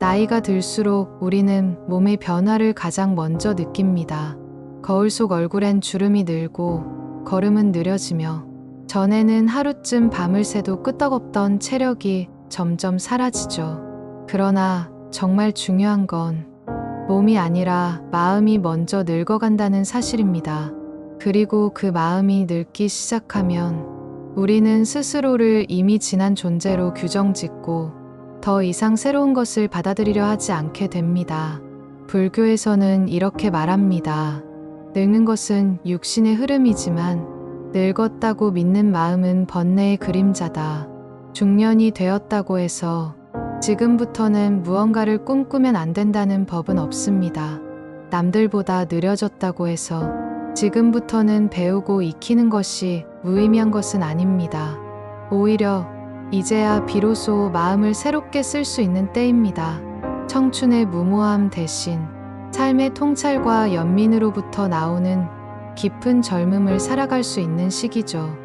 나이가 들수록 우리는 몸의 변화를 가장 먼저 느낍니다. 거울 속 얼굴엔 주름이 늘고 걸음은 느려지며 전에는 하루쯤 밤을 새도 끄떡없던 체력이 점점 사라지죠. 그러나 정말 중요한 건 몸이 아니라 마음이 먼저 늙어간다는 사실입니다. 그리고 그 마음이 늙기 시작하면 우리는 스스로를 이미 지난 존재로 규정짓고 더 이상 새로운 것을 받아들이려 하지 않게 됩니다. 불교에서는 이렇게 말합니다. 늙는 것은 육신의 흐름이지만 늙었다고 믿는 마음은 번뇌의 그림자다. 중년이 되었다고 해서 지금부터는 무언가를 꿈꾸면 안 된다는 법은 없습니다. 남들보다 느려졌다고 해서 지금부터는 배우고 익히는 것이 무의미한 것은 아닙니다. 오히려 이제야 비로소 마음을 새롭게 쓸 수 있는 때입니다. 청춘의 무모함 대신 삶의 통찰과 연민으로부터 나오는 깊은 젊음을 살아갈 수 있는 시기죠.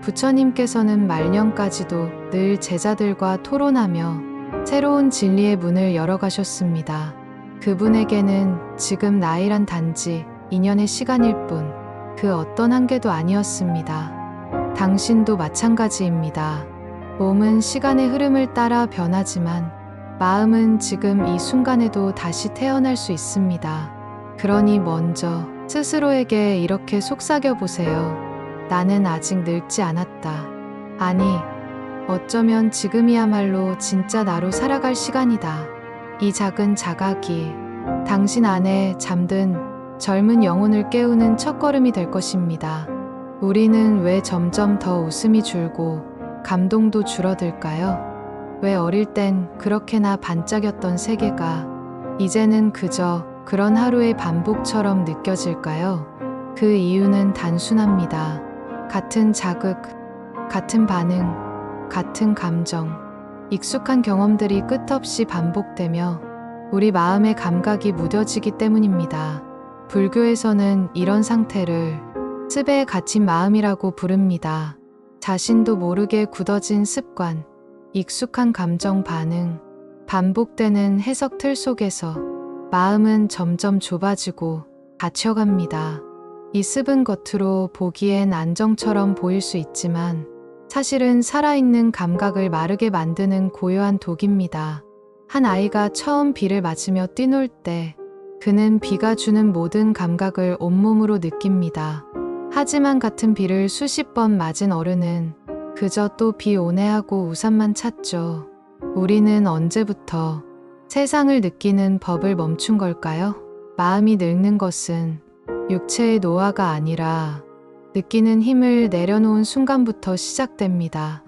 부처님께서는 말년까지도 늘 제자들과 토론하며 새로운 진리의 문을 열어가셨습니다. 그분에게는 지금 나이란 단지 인연의 시간일 뿐 그 어떤 한계도 아니었습니다. 당신도 마찬가지입니다. 몸은 시간의 흐름을 따라 변하지만 마음은 지금 이 순간에도 다시 태어날 수 있습니다. 그러니 먼저 스스로에게 이렇게 속삭여 보세요. 나는 아직 늙지 않았다. 아니, 어쩌면 지금이야말로 진짜 나로 살아갈 시간이다. 이 작은 자각이 당신 안에 잠든 젊은 영혼을 깨우는 첫걸음이 될 것입니다. 우리는 왜 점점 더 웃음이 줄고 감동도 줄어들까요? 왜 어릴 땐 그렇게나 반짝였던 세계가 이제는 그저 그런 하루의 반복처럼 느껴질까요? 그 이유는 단순합니다. 같은 자극, 같은 반응, 같은 감정, 익숙한 경험들이 끝없이 반복되며 우리 마음의 감각이 무뎌지기 때문입니다. 불교에서는 이런 상태를 습에 갇힌 마음이라고 부릅니다. 자신도 모르게 굳어진 습관, 익숙한 감정 반응, 반복되는 해석 틀 속에서 마음은 점점 좁아지고 닫혀갑니다. 이 습은 겉으로 보기엔 안정처럼 보일 수 있지만 사실은 살아있는 감각을 마르게 만드는 고요한 독입니다. 한 아이가 처음 비를 맞으며 뛰놀 때 그는 비가 주는 모든 감각을 온몸으로 느낍니다. 하지만 같은 비를 수십 번 맞은 어른은 그저 또 비 오네 하고 우산만 찾죠. 우리는 언제부터 세상을 느끼는 법을 멈춘 걸까요? 마음이 늙는 것은 육체의 노화가 아니라 느끼는 힘을 내려놓은 순간부터 시작됩니다.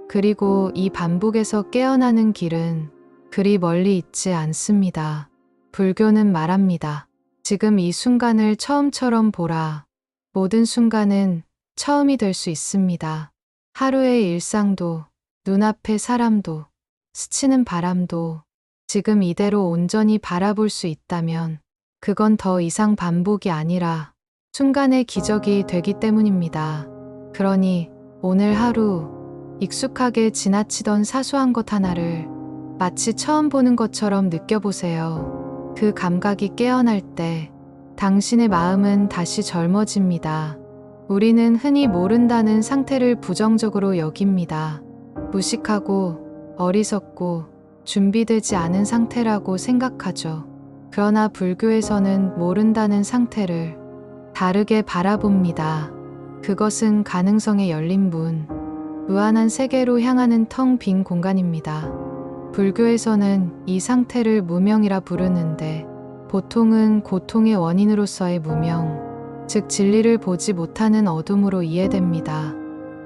그리고 이 반복에서 깨어나는 길은 그리 멀리 있지 않습니다. 불교는 말합니다. 지금 이 순간을 처음처럼 보라. 모든 순간은 처음이 될 수 있습니다. 하루의 일상도, 눈앞의 사람도, 스치는 바람도 지금 이대로 온전히 바라볼 수 있다면 그건 더 이상 반복이 아니라 순간의 기적이 되기 때문입니다. 그러니 오늘 하루 익숙하게 지나치던 사소한 것 하나를 마치 처음 보는 것처럼 느껴보세요. 그 감각이 깨어날 때 당신의 마음은 다시 젊어집니다. 우리는 흔히 모른다는 상태를 부정적으로 여깁니다. 무식하고 어리석고 준비되지 않은 상태라고 생각하죠. 그러나 불교에서는 모른다는 상태를 다르게 바라봅니다. 그것은 가능성의 열린 문, 무한한 세계로 향하는 텅 빈 공간입니다. 불교에서는 이 상태를 무명이라 부르는데 보통은 고통의 원인으로서의 무명, 즉 진리를 보지 못하는 어둠으로 이해됩니다.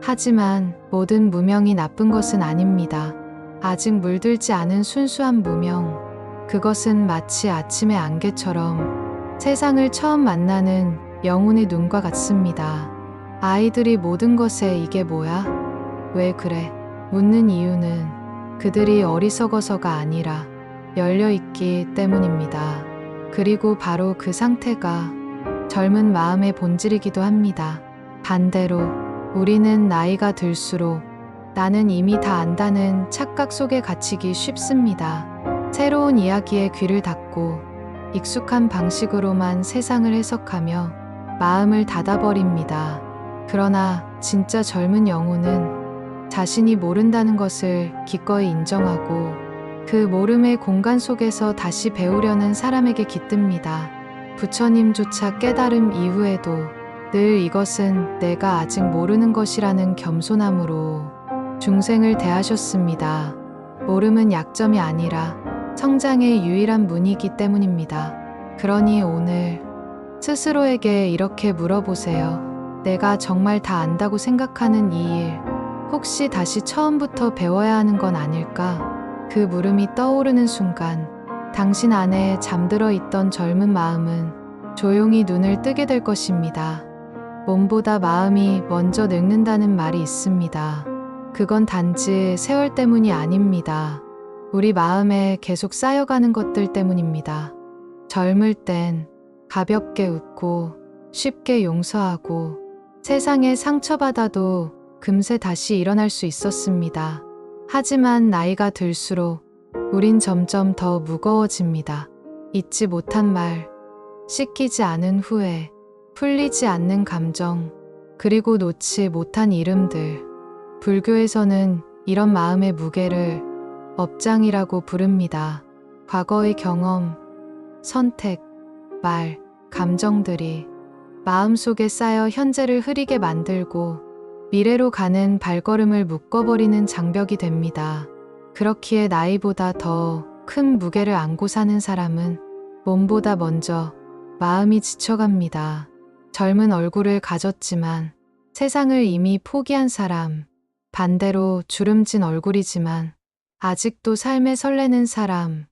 하지만 모든 무명이 나쁜 것은 아닙니다. 아직 물들지 않은 순수한 무명, 그것은 마치 아침의 안개처럼 세상을 처음 만나는 영혼의 눈과 같습니다. 아이들이 모든 것에 이게 뭐야? 왜 그래? 묻는 이유는 그들이 어리석어서가 아니라 열려있기 때문입니다. 그리고 바로 그 상태가 젊은 마음의 본질이기도 합니다. 반대로 우리는 나이가 들수록 나는 이미 다 안다는 착각 속에 갇히기 쉽습니다. 새로운 이야기에 귀를 닫고 익숙한 방식으로만 세상을 해석하며 마음을 닫아버립니다. 그러나 진짜 젊은 영혼은 자신이 모른다는 것을 기꺼이 인정하고 그 모름의 공간 속에서 다시 배우려는 사람에게 깃듭니다. 부처님조차 깨달음 이후에도 늘 이것은 내가 아직 모르는 것이라는 겸손함으로 중생을 대하셨습니다. 모름은 약점이 아니라 성장의 유일한 문이기 때문입니다. 그러니 오늘 스스로에게 이렇게 물어보세요. 내가 정말 다 안다고 생각하는 이 일, 혹시 다시 처음부터 배워야 하는 건 아닐까? 그 물음이 떠오르는 순간 당신 안에 잠들어 있던 젊은 마음은 조용히 눈을 뜨게 될 것입니다. 몸보다 마음이 먼저 늙는다는 말이 있습니다. 그건 단지 세월 때문이 아닙니다. 우리 마음에 계속 쌓여가는 것들 때문입니다. 젊을 땐 가볍게 웃고 쉽게 용서하고 세상에 상처받아도 금세 다시 일어날 수 있었습니다. 하지만 나이가 들수록 우린 점점 더 무거워집니다. 잊지 못한 말, 씻기지 않은 후회, 풀리지 않는 감정, 그리고 놓지 못한 이름들. 불교에서는 이런 마음의 무게를 업장이라고 부릅니다. 과거의 경험, 선택, 말, 감정들이 마음속에 쌓여 현재를 흐리게 만들고 미래로 가는 발걸음을 묶어버리는 장벽이 됩니다. 그렇기에 나이보다 더 큰 무게를 안고 사는 사람은 몸보다 먼저 마음이 지쳐갑니다. 젊은 얼굴을 가졌지만 세상을 이미 포기한 사람, 반대로 주름진 얼굴이지만 아직도 삶에 설레는 사람,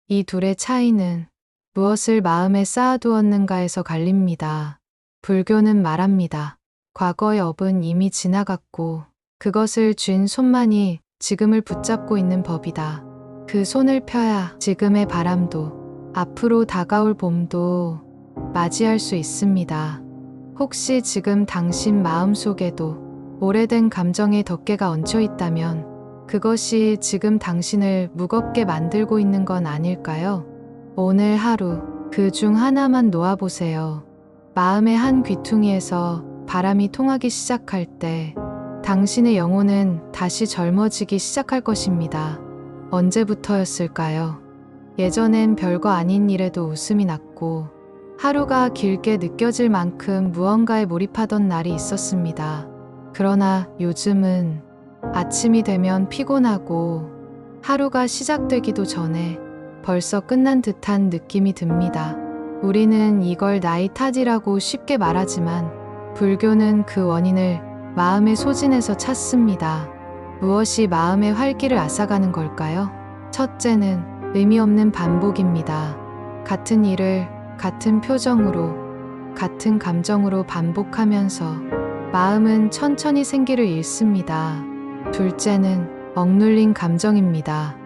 이 둘의 차이는 무엇을 마음에 쌓아두었는가에서 갈립니다. 불교는 말합니다. 과거의 업은 이미 지나갔고 그것을 쥔 손만이 지금을 붙잡고 있는 법이다. 그 손을 펴야 지금의 바람도 앞으로 다가올 봄도 맞이할 수 있습니다. 혹시 지금 당신 마음속에도 오래된 감정의 덮개가 얹혀 있다면 그것이 지금 당신을 무겁게 만들고 있는 건 아닐까요? 오늘 하루 그 중 하나만 놓아보세요. 마음의 한 귀퉁이에서 바람이 통하기 시작할 때 당신의 영혼은 다시 젊어지기 시작할 것입니다. 언제부터였을까요? 예전엔 별거 아닌 일에도 웃음이 났고 하루가 길게 느껴질 만큼 무언가에 몰입하던 날이 있었습니다. 그러나 요즘은 아침이 되면 피곤하고 하루가 시작되기도 전에 벌써 끝난 듯한 느낌이 듭니다. 우리는 이걸 나이 탓이라고 쉽게 말하지만 불교는 그 원인을 마음의 소진에서 찾습니다. 무엇이 마음의 활기를 앗아가는 걸까요? 첫째는 의미 없는 반복입니다. 같은 일을 같은 표정으로, 같은 감정으로 반복하면서 마음은 천천히 생기를 잃습니다. 둘째는 억눌린 감정입니다.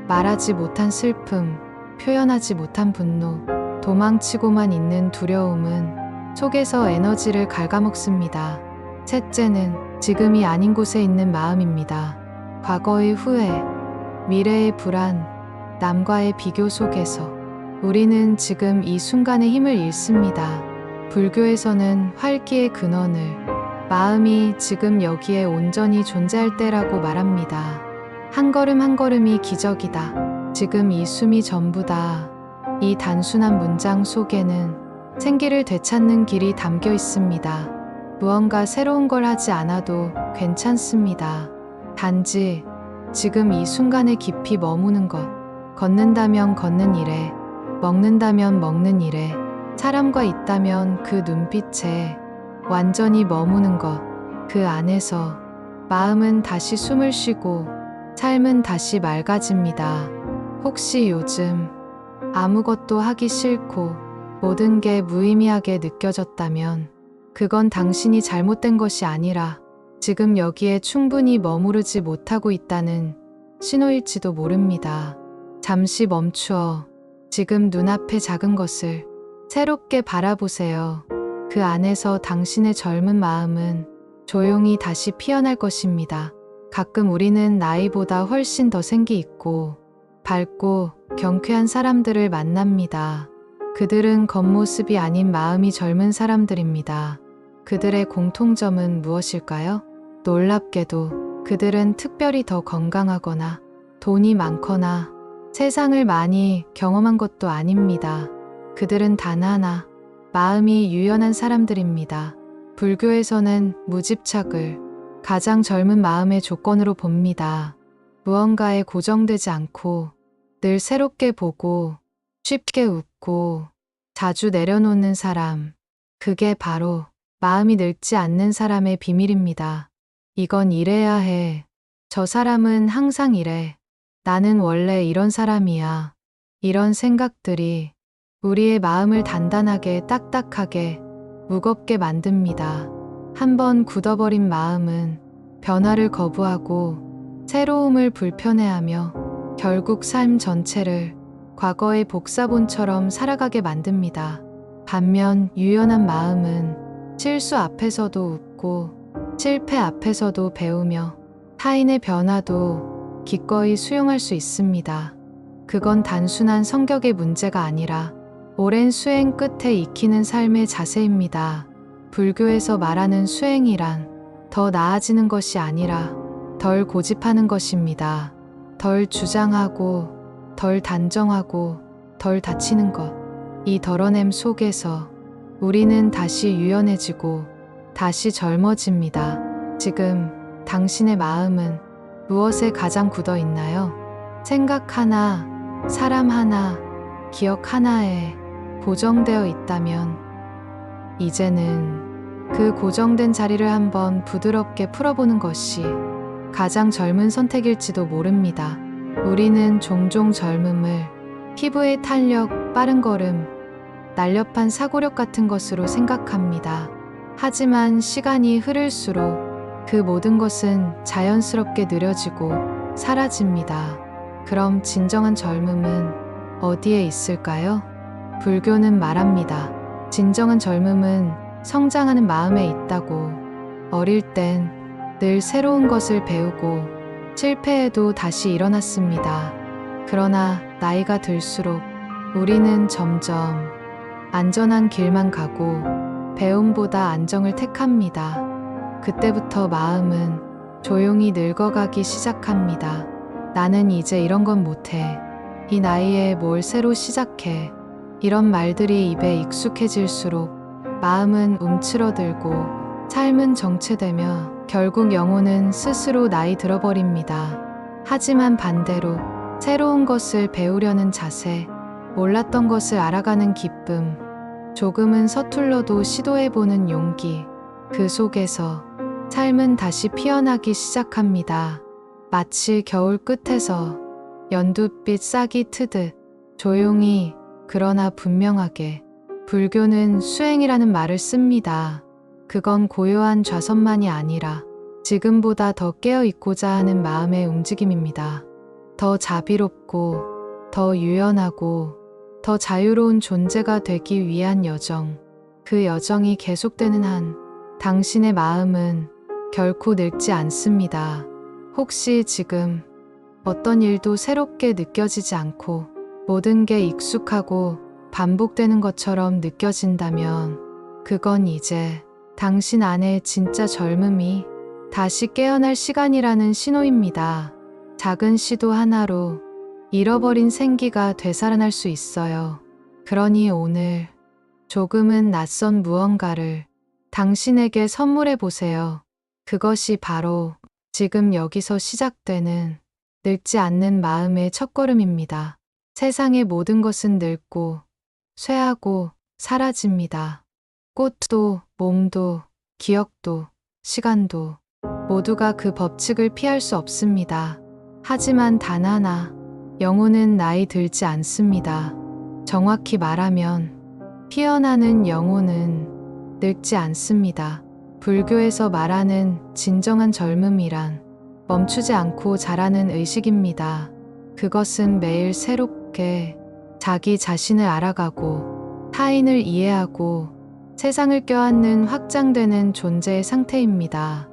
말하지 못한 슬픔, 표현하지 못한 분노, 도망치고만 있는 두려움은 속에서 에너지를 갉아먹습니다. 셋째는 지금이 아닌 곳에 있는 마음입니다. 과거의 후회, 미래의 불안, 남과의 비교 속에서 우리는 지금 이 순간의 힘을 잃습니다. 불교에서는 활기의 근원을 마음이 지금 여기에 온전히 존재할 때라고 말합니다. 한 걸음 한 걸음이 기적이다. 지금 이 숨이 전부다. 이 단순한 문장 속에는 생기를 되찾는 길이 담겨 있습니다. 무언가 새로운 걸 하지 않아도 괜찮습니다. 단지 지금 이 순간에 깊이 머무는 것. 걷는다면 걷는 일에, 먹는다면 먹는 일에, 사람과 있다면 그 눈빛에 완전히 머무는 것. 그 안에서 마음은 다시 숨을 쉬고 삶은 다시 맑아집니다. 혹시 요즘 아무것도 하기 싫고 모든 게 무의미하게 느껴졌다면 그건 당신이 잘못된 것이 아니라 지금 여기에 충분히 머무르지 못하고 있다는 신호일지도 모릅니다. 잠시 멈추어 지금 눈앞의 작은 것을 새롭게 바라보세요. 그 안에서 당신의 젊은 마음은 조용히 다시 피어날 것입니다. 가끔 우리는 나이보다 훨씬 더 생기 있고 밝고 경쾌한 사람들을 만납니다. 그들은 겉모습이 아닌 마음이 젊은 사람들입니다. 그들의 공통점은 무엇일까요? 놀랍게도 그들은 특별히 더 건강하거나 돈이 많거나 세상을 많이 경험한 것도 아닙니다. 그들은 단 하나, 마음이 유연한 사람들입니다. 불교에서는 무집착을 가장 젊은 마음의 조건으로 봅니다. 무언가에 고정되지 않고 늘 새롭게 보고 쉽게 웃고 자주 내려놓는 사람. 그게 바로 마음이 늙지 않는 사람의 비밀입니다. 이건 이래야 해. 저 사람은 항상 이래. 나는 원래 이런 사람이야. 이런 생각들이 우리의 마음을 단단하게 딱딱하게 무겁게 만듭니다. 한번 굳어버린 마음은 변화를 거부하고 새로움을 불편해하며 결국 삶 전체를 과거의 복사본처럼 살아가게 만듭니다. 반면 유연한 마음은 실수 앞에서도 웃고 실패 앞에서도 배우며 타인의 변화도 기꺼이 수용할 수 있습니다. 그건 단순한 성격의 문제가 아니라 오랜 수행 끝에 익히는 삶의 자세입니다. 불교에서 말하는 수행이란 더 나아지는 것이 아니라 덜 고집하는 것입니다. 덜 주장하고 덜 단정하고 덜 다치는 것. 이 덜어냄 속에서 우리는 다시 유연해지고 다시 젊어집니다. 지금 당신의 마음은 무엇에 가장 굳어 있나요? 생각 하나, 사람 하나, 기억 하나에 고정되어 있다면 이제는 그 고정된 자리를 한번 부드럽게 풀어보는 것이 가장 젊은 선택일지도 모릅니다. 우리는 종종 젊음을 피부의 탄력, 빠른 걸음, 날렵한 사고력 같은 것으로 생각합니다. 하지만 시간이 흐를수록 그 모든 것은 자연스럽게 느려지고 사라집니다. 그럼 진정한 젊음은 어디에 있을까요? 불교는 말합니다. 진정한 젊음은 성장하는 마음에 있다고. 어릴 땐 늘 새로운 것을 배우고 실패해도 다시 일어났습니다. 그러나 나이가 들수록 우리는 점점 안전한 길만 가고 배움보다 안정을 택합니다. 그때부터 마음은 조용히 늙어가기 시작합니다. 나는 이제 이런 건 못해. 이 나이에 뭘 새로 시작해. 이런 말들이 입에 익숙해질수록 마음은 움츠러들고 삶은 정체되며 결국 영혼은 스스로 나이 들어버립니다. 하지만 반대로 새로운 것을 배우려는 자세, 몰랐던 것을 알아가는 기쁨, 조금은 서툴러도 시도해보는 용기, 그 속에서 삶은 다시 피어나기 시작합니다. 마치 겨울 끝에서 연두빛 싹이 트듯 조용히 그러나 분명하게. 불교는 수행이라는 말을 씁니다. 그건 고요한 좌선만이 아니라 지금보다 더 깨어있고자 하는 마음의 움직임입니다. 더 자비롭고 더 유연하고 더 자유로운 존재가 되기 위한 여정. 그 여정이 계속되는 한 당신의 마음은 결코 늙지 않습니다. 혹시 지금 어떤 일도 새롭게 느껴지지 않고 모든 게 익숙하고 반복되는 것처럼 느껴진다면 그건 이제 당신 안에 진짜 젊음이 다시 깨어날 시간이라는 신호입니다. 작은 시도 하나로 잃어버린 생기가 되살아날 수 있어요. 그러니 오늘 조금은 낯선 무언가를 당신에게 선물해 보세요. 그것이 바로 지금 여기서 시작되는 늙지 않는 마음의 첫걸음입니다. 세상의 모든 것은 늙고 쇠하고 사라집니다. 꽃도, 몸도, 기억도, 시간도 모두가 그 법칙을 피할 수 없습니다. 하지만 단 하나, 영혼은 나이 들지 않습니다. 정확히 말하면 피어나는 영혼은 늙지 않습니다. 불교에서 말하는 진정한 젊음이란 멈추지 않고 자라는 의식입니다. 그것은 매일 새롭게 자기 자신을 알아가고 타인을 이해하고 세상을 껴안는 확장되는 존재의 상태입니다.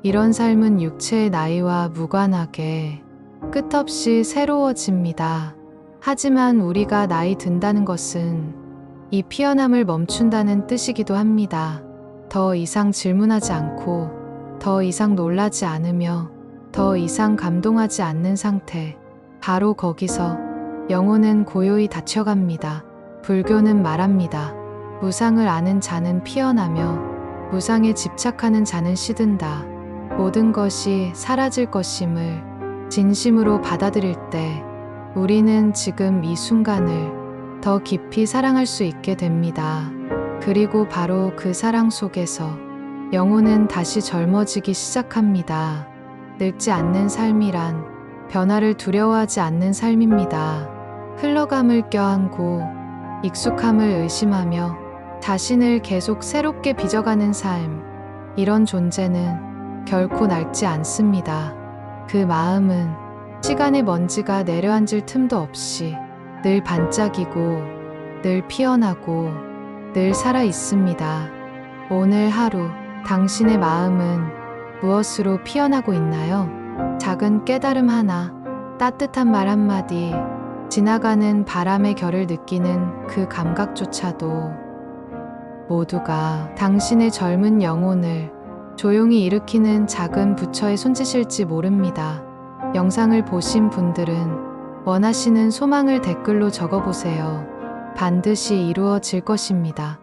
이런 삶은 육체의 나이와 무관하게 끝없이 새로워집니다. 하지만 우리가 나이 든다는 것은 이 피어남을 멈춘다는 뜻이기도 합니다. 더 이상 질문하지 않고, 더 이상 놀라지 않으며, 더 이상 감동하지 않는 상태. 바로 거기서 영혼은 고요히 닫혀갑니다. 불교는 말합니다. 무상을 아는 자는 피어나며 무상에 집착하는 자는 시든다. 모든 것이 사라질 것임을 진심으로 받아들일 때 우리는 지금 이 순간을 더 깊이 사랑할 수 있게 됩니다. 그리고 바로 그 사랑 속에서 영혼은 다시 젊어지기 시작합니다. 늙지 않는 삶이란 변화를 두려워하지 않는 삶입니다. 흘러감을 껴안고 익숙함을 의심하며 자신을 계속 새롭게 빚어가는 삶. 이런 존재는 결코 낡지 않습니다. 그 마음은 시간의 먼지가 내려앉을 틈도 없이 늘 반짝이고, 늘 피어나고, 늘 살아 있습니다. 오늘 하루 당신의 마음은 무엇으로 피어나고 있나요? 작은 깨달음 하나, 따뜻한 말 한마디, 지나가는 바람의 결을 느끼는 그 감각조차도 모두가 당신의 젊은 영혼을 조용히 일으키는 작은 부처의 손짓일지 모릅니다. 영상을 보신 분들은 원하시는 소망을 댓글로 적어보세요. 반드시 이루어질 것입니다.